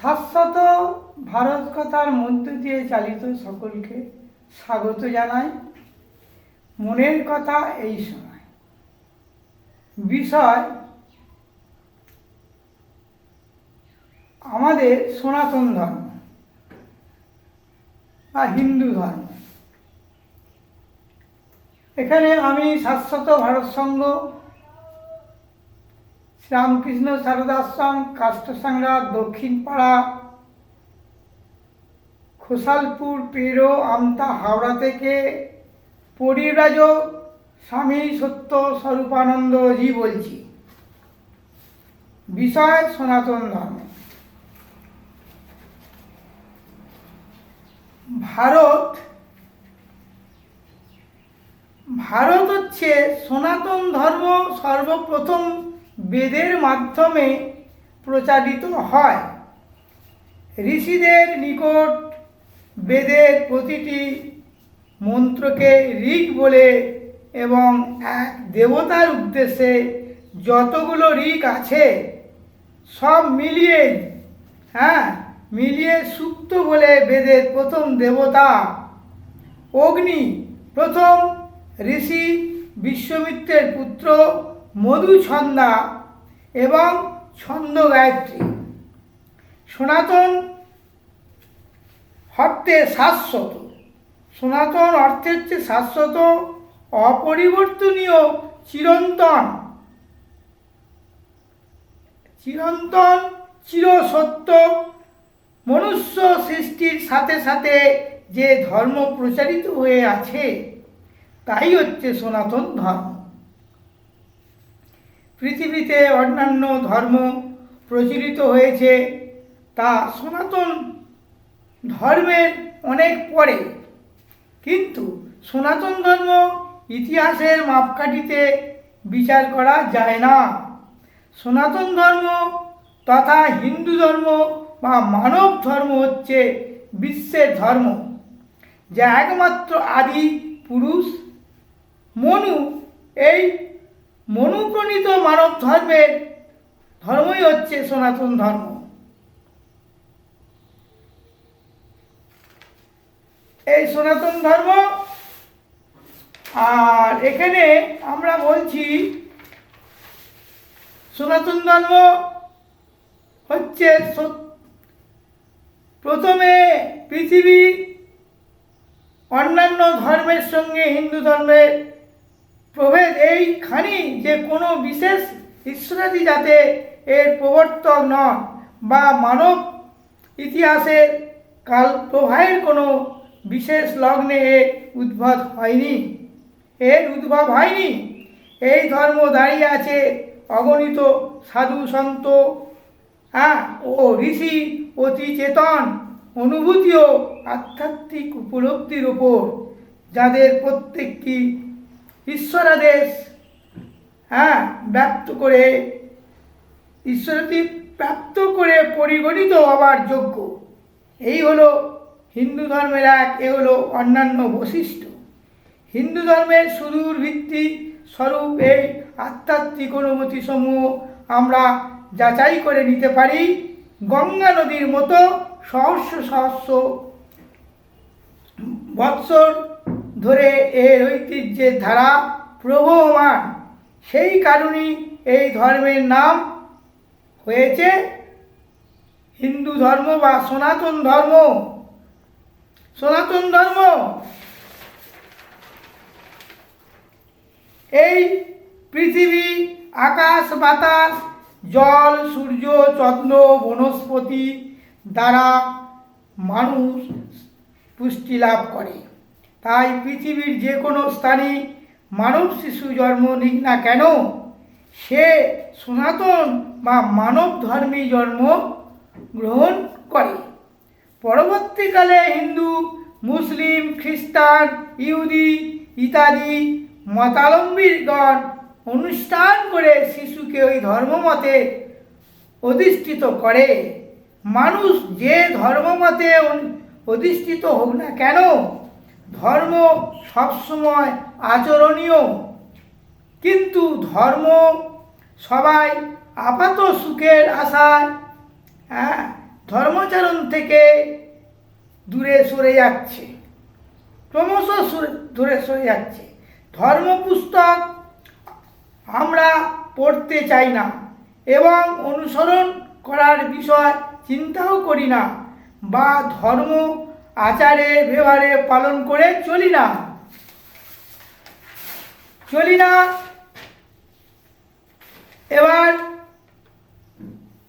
শাশ্বত ভারত কথার মধ্য দিয়ে চালিত সকলকে স্বাগত জানাই। মনের কথা এই সময় বিষয় আমাদের সনাতন ধর্ম বা হিন্দু ধর্ম। এখানে আমি শাশ্বত ভারত সংঘ, শ্রীরামকৃষ্ণ সারদাশ্রম, কাষ্টসাংরা, দক্ষিণ পাড়া, খোসালপুর, পেরো, আমতা, হাওড়া থেকে পরিব্রাজক স্বামী সত্য স্বরূপানন্দজি বলছি। বিষয় সনাতন ধর্ম। ভারত হচ্ছে সনাতন ধর্ম সর্বপ্রথম বেদের মাধ্যমে প্রচারিত হয়। ঋষিদের নিকট বেদের প্রতিটি মন্ত্রকে ঋগ বলে এবং এক দেবতার উদ্দেশ্যে যতগুলো ঋগ আছে সব মিলিয়ে সুক্ত বলে বেদের প্রথম দেবতা অগ্নি, প্রথম ঋষি বিশ্বমিত্রের পুত্র মধুছন্দা এবং ছন্দ গায়ত্রী। সনাতন অর্থে শাশ্বত। সনাতন অর্থে হচ্ছে শাশ্বত, অপরিবর্তনীয়, চিরন্তন, চিরসত্য। মনুষ্য সৃষ্টির সাথে সাথে যে ধর্ম প্রচারিত হয়ে আছে তাই হচ্ছে সনাতন ধর্ম। পৃথিবীতে অন্যান্য ধর্ম প্রচলিত হয়েছে তা সনাতন ধর্মের অনেক পরে, কিন্তু সনাতন ধর্ম ইতিহাসের মাপকাঠিতে বিচার করা যায় না। সনাতন ধর্ম তথা হিন্দু ধর্ম বা মানব ধর্ম হচ্ছে বিশ্বের ধর্ম, যা একমাত্র আদি পুরুষ এই মনুপ্রণীত মানব ধর্মই হচ্ছে সনাতন ধর্ম। এই সনাতন ধর্ম, আর এখানে আমরা বলছি সনাতন ধর্ম হচ্ছে প্রথমে পৃথিবী অন্যান্য ধর্মের সঙ্গে হিন্দু ধর্মের প্রভেদ এইখানি যে কোনো বিশেষ ঈশ্বরাদি যাতে এর প্রবর্তক নন বা মানব ইতিহাসের কাল প্রবাহের কোনো বিশেষ লগ্নে এর উদ্ভব হয়নি। এই ধর্ম দাঁড়িয়ে আছে অগণিত সাধু সন্ত ও ঋষি অতি চেতন অনুভূতি ও আধ্যাত্মিক উপলব্ধির ওপর, যাদের প্রত্যেকটি ঈশ্বরাদেশ প্রাপ্ত করে পরিগণিত হবার যোগ্য। এই হলো হিন্দু ধর্মের এ হলো অন্যান্য বৈশিষ্ট্য। হিন্দু ধর্মের সুদূর ভিত্তি স্বরূপ এই আধ্যাত্মিক অনুভূতি সমূহ আমরা যাচাই করে নিতে পারি। গঙ্গা নদীর মতো সহস্র সহস্র বৎসর ধরে এর ঐতিহ্যের ধারা প্রবহমান। সেই কারণেই এই ধর্মের নাম হয়েছে হিন্দু ধর্ম বা সনাতন ধর্ম। সনাতন ধর্ম এই পৃথিবী, আকাশ, বাতাস, জল, সূর্য, চন্দ্র, বনস্পতি দ্বারা মানুষ পুষ্টি লাভ করে। তাই পৃথিবীর যে কোনো স্থানে মানব শিশু জন্ম নিক না কেন, সে সনাতন বা মানব ধর্মী জন্ম গ্রহণ করে। পরবর্তীকালে হিন্দু, মুসলিম, খ্রিস্টান, ইহুদি ইত্যাদি মতাবলম্বীগণ অনুষ্ঠান করে শিশুকে ওই ধর্মমতে অধিষ্ঠিত করে। মানুষ যে ধর্মমতে অধিষ্ঠিত হোক না কেন, ধর্ম সবসময় আচরণীয়, কিন্তু ধর্ম সবাই আপাত সুখের আশায় ধর্মাচরণ থেকে দূরে সরে যাচ্ছে, ক্রমশ দূরে সরে যাচ্ছে। ধর্ম পুস্তক আমরা পড়তে চাই না এবং অনুসরণ করার বিষয় চিন্তাও করি না, বা ধর্ম আচারে ব্যবহারে পালন করে চলি না। এবার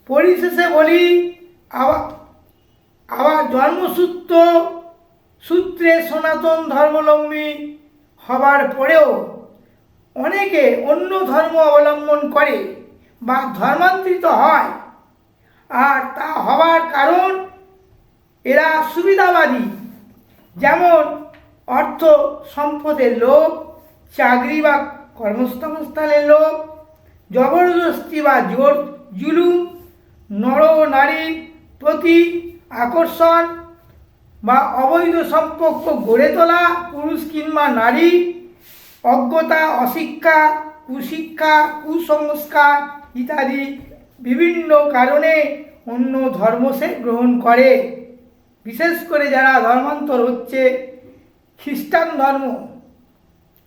পরিশেষে বলি, আবার সূত্রে সনাতন ধর্মাবলম্বী হবার পরেও অনেকে অন্য ধর্ম অবলম্বন করে বা ধর্মান্তরিত হয়, আর তা হবার কারণ এরা সুবিধাবাদী, যেমন অর্থ সম্পদের লোভ, চাকরি বা কর্মসংস্থানের লোভ, জবরদস্তি বা জোর জুলুম, নর নারীর প্রতি আকর্ষণ বা অবৈধ সম্পর্ক গড়ে তোলা, পুরুষ কিংবা নারী, অজ্ঞতা, অশিক্ষা, কুশিক্ষা, কুসংস্কার ইত্যাদি বিভিন্ন কারণে অন্য ধর্ম সে গ্রহণ করে। বিশেষ করে যারা ধর্মান্তর হচ্ছে, খ্রিস্টান ধর্ম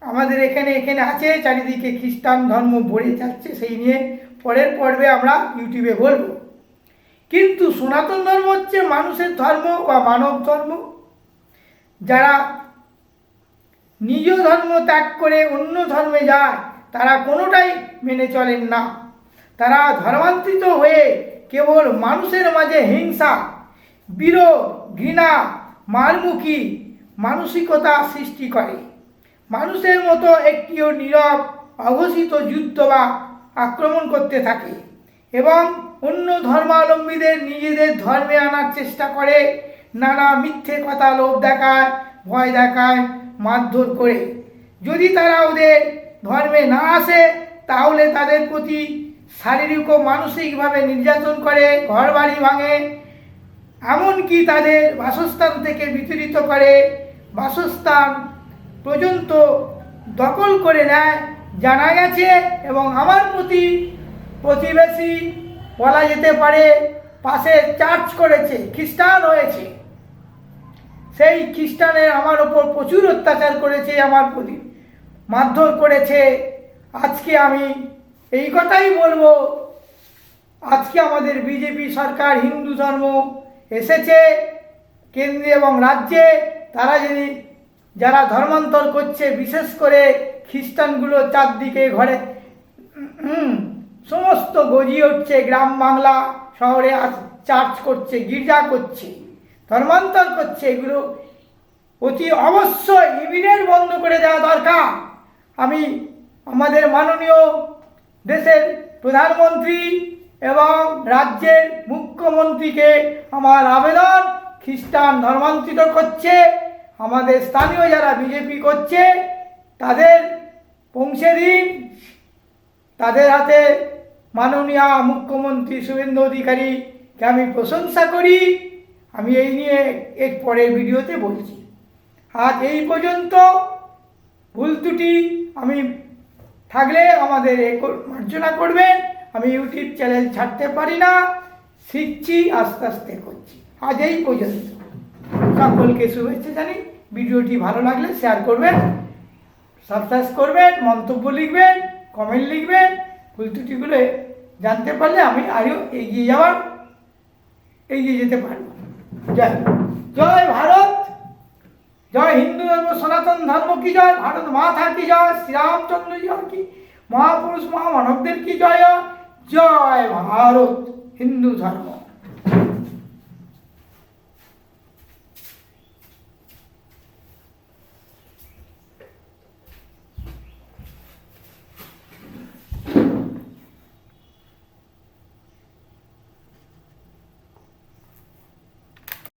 আমাদের এখানে আছে, চারিদিকে খ্রিস্টান ধর্ম ভরে যাচ্ছে, সেই নিয়ে পরের পর্বে আমরা ইউটিউবে বলবো। কিন্তু সনাতন ধর্ম হচ্ছে মানুষের ধর্ম বা মানব ধর্ম। যারা নিজ ধর্ম ত্যাগ করে অন্য ধর্মে যায়, তারা কোনোটাই মেনে চলেন না। তারা ধর্মান্তরিত হয়ে কেবল মানুষের মাঝে হিংসা, বিরোধ, ঘৃণা, মারমুখী মানসিকতা সৃষ্টি করে। মানুষের মতো একটিও নীরব অঘোষিত যুদ্ধ বা আক্রমণ করতে থাকে এবং অন্য ধর্মাবলম্বীদের নিজেদের ধর্মে আনার চেষ্টা করে। নানা মিথ্যে কথা, লোভ দেখায়, ভয় দেখায়, মারধর করে। যদি তারা ওদের ধর্মে না আসে, তাহলে তাদের প্রতি শারীরিক ও মানসিকভাবে নির্যাতন করে, ঘরবাড়ি ভাঙে, এমনকি তাদের বাসস্থান থেকে বিতাড়িত করে, বাসস্থান পর্যন্ত দখল করে নেয় জানা গেছে। এবং আমার প্রতিবেশী বলা যেতে পারে, পাশে চার্চ করেছে, খ্রিস্টান হয়েছে, সেই খ্রিস্টানের আমার ওপর প্রচুর অত্যাচার করেছে, আমার প্রতি মারধর করেছে। আজকে আমি এই কথাই বলবো, আজকে আমাদের বিজেপি সরকার, হিন্দু ধর্ম এসেছে কেন্দ্রে এবং রাজ্যে, তারা যদি যারা ধর্মান্তর করছে, বিশেষ করে খ্রিস্টানগুলো চারদিকে ঘরে সমস্ত গজিয়ে উঠছে, গ্রাম বাংলা শহরে চার্চ করছে, গির্জা করছে, ধর্মান্তর করছে, এগুলো অতি অবশ্যই ইমিডিয়েট বন্ধ করে দেওয়া দরকার। আমি আমাদের মাননীয় দেশের প্রধানমন্ত্রী এবং রাজ্যের মুখ্যমন্ত্রীকে আমার আবেদন, খ্রিস্টান ধর্মান্তরিত করছে, আমাদের স্থানীয় যারা বিজেপি করছে তাদের পৌঁছে দিন। তাদের হাতে মাননীয় মুখ্যমন্ত্রী শুভেন্দু অধিকারীকে আমি প্রশংসা করি। আমি এই নিয়ে এর পরের ভিডিওতে বলছি। আজ এই পর্যন্ত। ভুল ত্রুটি আমি থাকলে আমাদের মার্জনা করবেন। আমি ইউটিউব চ্যানেল ছাড়তে পারি না, শিখছি, আস্তে আস্তে করছি। আজ এই পর্যন্ত। সকলকে শুভেচ্ছা জানি। ভিডিওটি ভালো লাগলে শেয়ার করবেন, সাবস্ক্রাইব করবেন, মন্তব্য লিখবেন, কমেন্ট লিখবেন। ভুল ত্রুটিগুলো জানতে পারলে আমি আরও এগিয়ে যেতে পারব। জয় ভারত, জয় হিন্দু ধর্ম, সনাতন ধর্ম কি জয়, ভারত মাতা কি জয়, শ্রীরামচন্দ্র জয় কি, মহাপুরুষ মহামানবদের কি জয়, জয় ভারত হিন্দু ধর্ম।